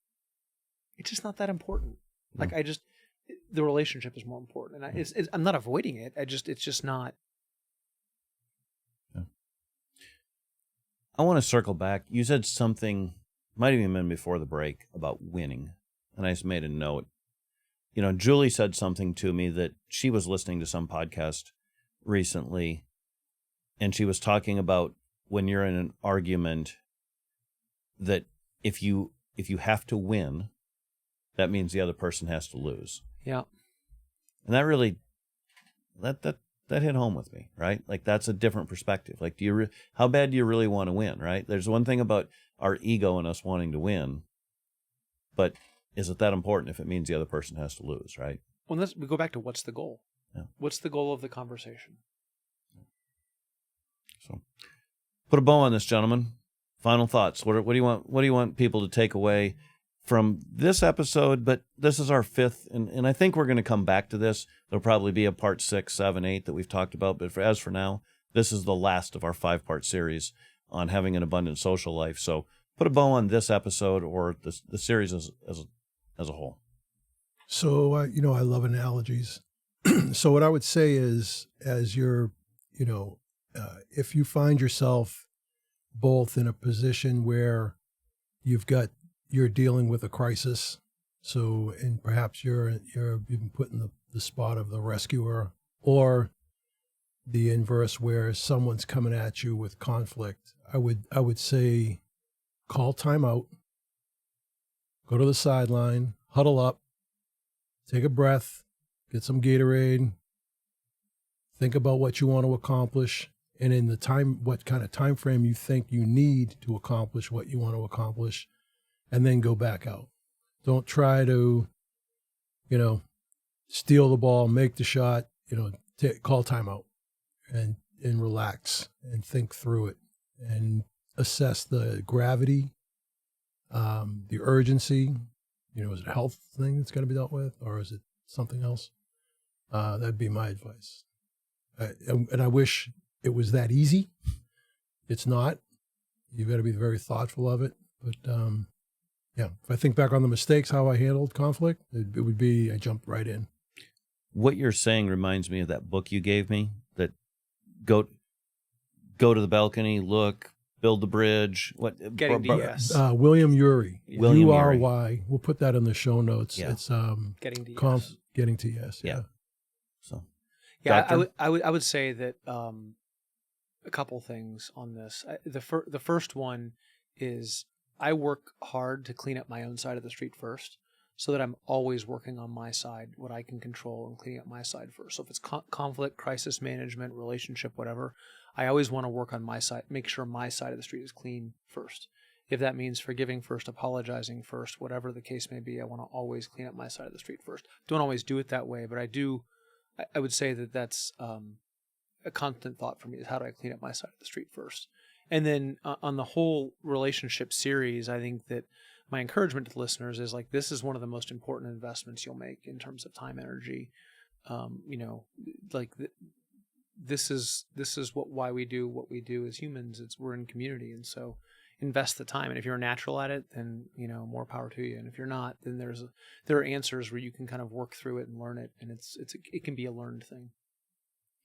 Speaker 2: just not that important. Mm. Like the relationship is more important, and I'm not avoiding it. It's just not.
Speaker 1: Yeah. I want to circle back. You said something, might have even been before the break, about winning, and I just made a note. Julie said something to me that she was listening to some podcast recently, and she was talking about when you're in an argument that if you have to win, that means the other person has to lose.
Speaker 2: Yeah.
Speaker 1: And that really, that hit home with me, right? Like, that's a different perspective. Like, how bad do you really want to win, right? There's one thing about our ego and us wanting to win, but is it that important if it means the other person has to lose, right?
Speaker 2: Well, we go back to what's the goal?
Speaker 1: Yeah.
Speaker 2: What's the goal of the conversation?
Speaker 1: So, put a bow on this, gentlemen. Final thoughts. What do you want? What do you want people to take away from this episode? But this is our 5th, and I think we're going to come back to this. There'll probably be a part 6, 7, 8 that we've talked about. But as for now, this is the last of our 5-part series on having an abundant social life. So put a bow on this episode or the series as a whole.
Speaker 3: So, I love analogies. So what I would say is, as you're, if you find yourself both in a position where you're dealing with a crisis, so, and perhaps you've been put in the spot of the rescuer, or the inverse where someone's coming at you with conflict, I would say, call timeout, go to the sideline, huddle up, take a breath, get some Gatorade, think about what you want to accomplish, and in what kind of time frame you think you need to accomplish what you want to accomplish, and then go back out. Don't try to, steal the ball, make the shot, call timeout and relax and think through it and assess the gravity, the urgency. Is it a health thing that's got to be dealt with, or is it something else? That'd be my advice. And I wish it was that easy. It's not. You've got to be very thoughtful of it. But if I think back on the mistakes, how I handled conflict, it would be I jumped right in.
Speaker 1: What you're saying reminds me of that book you gave me, that go to the balcony, look, build the bridge. What?
Speaker 2: Getting to yes.
Speaker 3: William Ury.
Speaker 1: William Ury.
Speaker 3: URY. We'll put that in the show notes.
Speaker 1: Yeah.
Speaker 3: It's
Speaker 2: getting to yes.
Speaker 3: Getting to yes.
Speaker 1: Yeah. So.
Speaker 2: Yeah,
Speaker 1: Doctor?
Speaker 2: I would say that a couple things on this. The first one is I work hard to clean up my own side of the street first, so that I'm always working on my side, what I can control, and cleaning up my side first. So if it's conflict, crisis management, relationship, whatever, I always want to work on my side, make sure my side of the street is clean first. If that means forgiving first, apologizing first, whatever the case may be, I want to always clean up my side of the street first. Don't always do it that way, but I would say that that's a constant thought for me, is how do I clean up my side of the street first? And then on the whole relationship series, I think that my encouragement to the listeners is, like, this is one of the most important investments you'll make in terms of time, energy. This is why we do what we do as humans. We're in community. And so invest the time. And if you're a natural at it, then, more power to you. And if you're not, then there are answers where you can kind of work through it and learn it. And it can be a learned thing.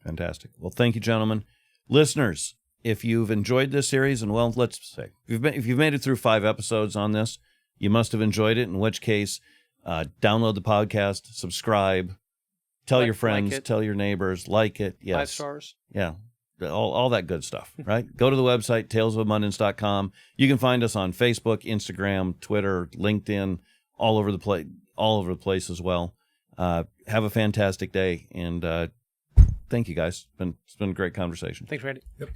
Speaker 1: Fantastic. Well, thank you, gentlemen. Listeners, if you've enjoyed this series, and let's say, if you've made it through 5 episodes on this, you must have enjoyed it, in which case, download the podcast, subscribe, tell your friends, tell your neighbors, like it. Yes.
Speaker 2: 5 stars.
Speaker 1: Yeah. All that good stuff, right? Go to the website, talesofabundance.com. You can find us on Facebook, Instagram, Twitter, LinkedIn, all over the place as well. Have a fantastic day, and thank you, guys. It's been a great conversation.
Speaker 2: Thanks, Randy.
Speaker 3: Yep.